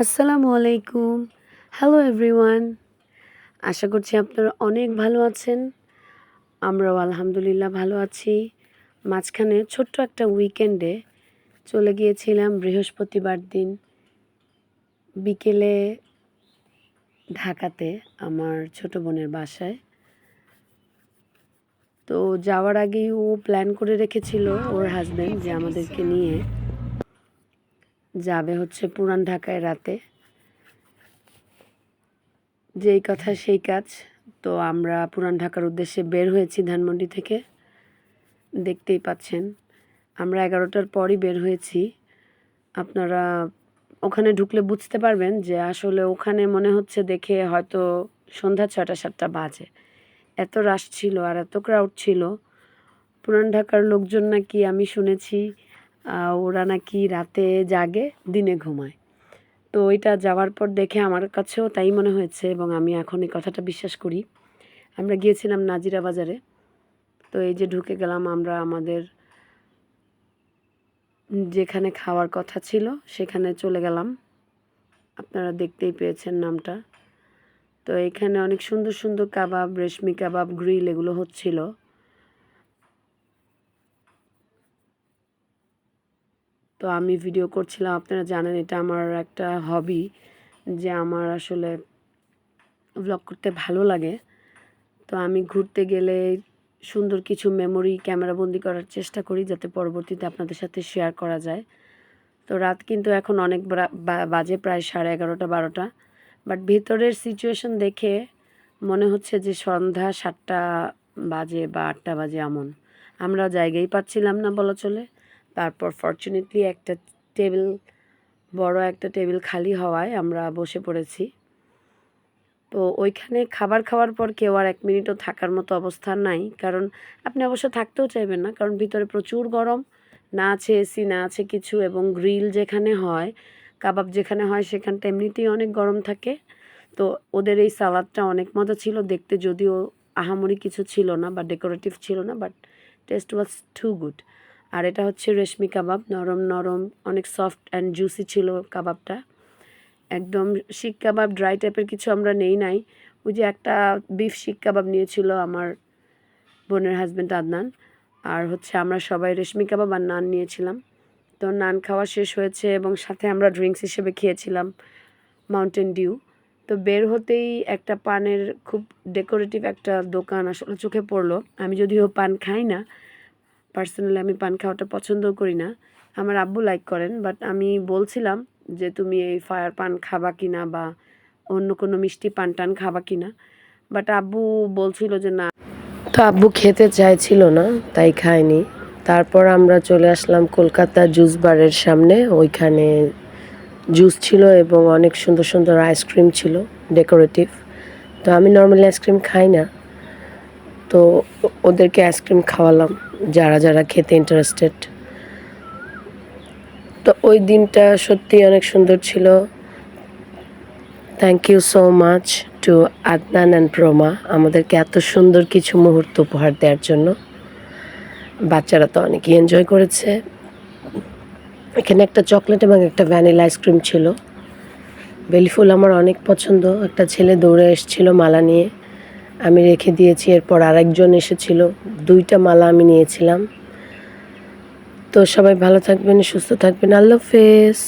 আসসালামু আলাইকুম। Hello everyone. আশা করছি আপনারা অনেক ভালো আছেন। আমরাও আলহামদুলিল্লাহ ভালো আছি। মাঝখানে ছোট্ট একটা উইকেন্ডে চলে গিয়েছিলাম বৃহস্পতিবার দিন বিকেলে ঢাকাতে আমার ছোট বোনের বাসায়। তো যাওয়ার আগেই ও প্ল্যান করে রেখেছিল ওর হাজব্যান্ড যে আমাদেরকে নিয়ে যাবে হচ্ছে পুরান ঢাকায় রাতে। যেই কথা সেই কাজ। তো আমরা পুরান ঢাকার উদ্দেশ্যে বের হয়েছি ধানমন্ডি থেকে। দেখতেই পাচ্ছেন আমরা 11টার পরই বের হয়েছি। আপনারা ওখানে ঢুকলে বুঝতে পারবেন যে আসলে ওখানে মনে হচ্ছে দেখে হয়তো সন্ধ্যা 6টা-7টা বাজে। এত রাশ ছিল আর এত ক্রাউড ছিল। পুরান ঢাকার লোকজন নাকি আমি শুনেছি ওরা নাকি রাতে জাগে দিনে ঘুমায়। তো ওইটা যাওয়ার পর দেখে আমার কাছেও তাই মনে হয়েছে এবং আমি এখন এই কথাটা বিশ্বাস করি। আমরা গিয়েছিলাম নাজিরা বাজারে। তো এই যে ঢুকে গেলাম আমরা আমাদের যেখানে খাওয়ার কথা ছিল সেখানে চলে গেলাম। আপনারা দেখতেই পেয়েছেন নামটা। তো এখানে অনেক সুন্দর সুন্দর কাবাব, রেশমি কাবাব, গ্রিল এগুলো হচ্ছিল। তো আমি ভিডিও করছিলাম। আপনারা জানেন এটা আমার একটা হবি, যে আমার আসলে ভ্লগ করতে ভালো লাগে। তো আমি ঘুরতে গেলে সুন্দর কিছু মেমোরি ক্যামেরাবন্দি করার চেষ্টা করি যাতে পরবর্তীতে আপনাদের সাথে শেয়ার করা যায়। তো রাত কিন্তু এখন অনেক বাজে, প্রায় 11:30-12টা। বাট ভেতরের সিচুয়েশন দেখে মনে হচ্ছে যে সন্ধ্যা 7টা বাজে বা 8টা বাজে এমন। আমরা জায়গাই পাচ্ছিলাম না বলা চলে। তারপর ফরচুনেটলি একটা টেবিল, বড় একটা টেবিল খালি হওয়ায় আমরা বসে পড়েছি। তো ওইখানে খাবার খাওয়ার পর কেউ আর 1 মিনিটও থাকার মতো অবস্থা নাই। কারণ আপনি অবশ্য থাকতেও চাইবেন না, কারণ ভিতরে প্রচুর গরম। না আছে এসি, না আছে কিছু, এবং গ্রিল যেখানে হয়, কাবাব যেখানে হয় সেখানটা এমনিতেই অনেক গরম থাকে। তো ওদের এই সালাদটা অনেক মজা ছিল দেখতে, যদিও আহামরি কিছু ছিল না বা ডেকোরেটিভ ছিল না, but taste was too good. আর এটা হচ্ছে রেশমি কাবাব, নরম নরম, অনেক সফট অ্যান্ড জুসি ছিল কাবাবটা। একদম শিক কাবাব ড্রাই টাইপের কিছু আমরা নেই নাই। ওই যে একটা বিফ শিক কাবাব নিয়েছিল আমার বোনের হাজব্যান্ড আদনান, আর হচ্ছে আমরা সবাই রেশমি কাবাব আর নান নিয়েছিলাম। তো নান খাওয়া শেষ হয়েছে এবং সাথে আমরা ড্রিঙ্কস হিসেবে খেয়েছিলাম মাউন্টেন ডিউ। তো বের হতেই একটা পানের খুব ডেকোরেটিভ একটা দোকান আসলে চোখে পড়লো। আমি যদিও পান খাই না, পার্সোনালি আমি পান খাওয়াটা পছন্দও করি না। আমার আব্বু লাইক করেন, বাট আমি বলছিলাম যে তুমি এই ফায়ার পান খাবা কিনা বা অন্য কোনো মিষ্টি পান টান খাবা কিনা, বাট আব্বু বলছিল যে না। তো আব্বু খেতে চাইছিল না, তাই খায়নি। তারপর আমরা চলে আসলাম কলকাতা জুস বারের সামনে। ওইখানে জুস ছিল এবং অনেক সুন্দর সুন্দর আইসক্রিম ছিল ডেকোরেটিভ। তো আমি নর্মালি আইসক্রিম খাই না, তো ওদেরকে আইসক্রিম খাওয়ালাম যারা যারা খেতে ইন্টারেস্টেড। তো ওই দিনটা সত্যি অনেক সুন্দর ছিল। Thank you so much to Adnan and Proma আমাদেরকে এত সুন্দর কিছু মুহূর্ত উপহার দেওয়ার জন্য। বাচ্চারা তো অনেকই এনজয় করেছে। এখানে একটা চকলেট এবং একটা ভ্যানিলা আইসক্রিম ছিল। বেলিফুল আমার অনেক পছন্দ। একটা ছেলে দৌড়ে এসেছিল মালা নিয়ে, আমি রেখে দিয়েছি। এরপর আরেকজন এসেছিল, 2টা মালা আমি নিয়েছিলাম। তো সবাই ভালো থাকবেন, সুস্থ থাকবেন। আল্লাহ হাফেজ।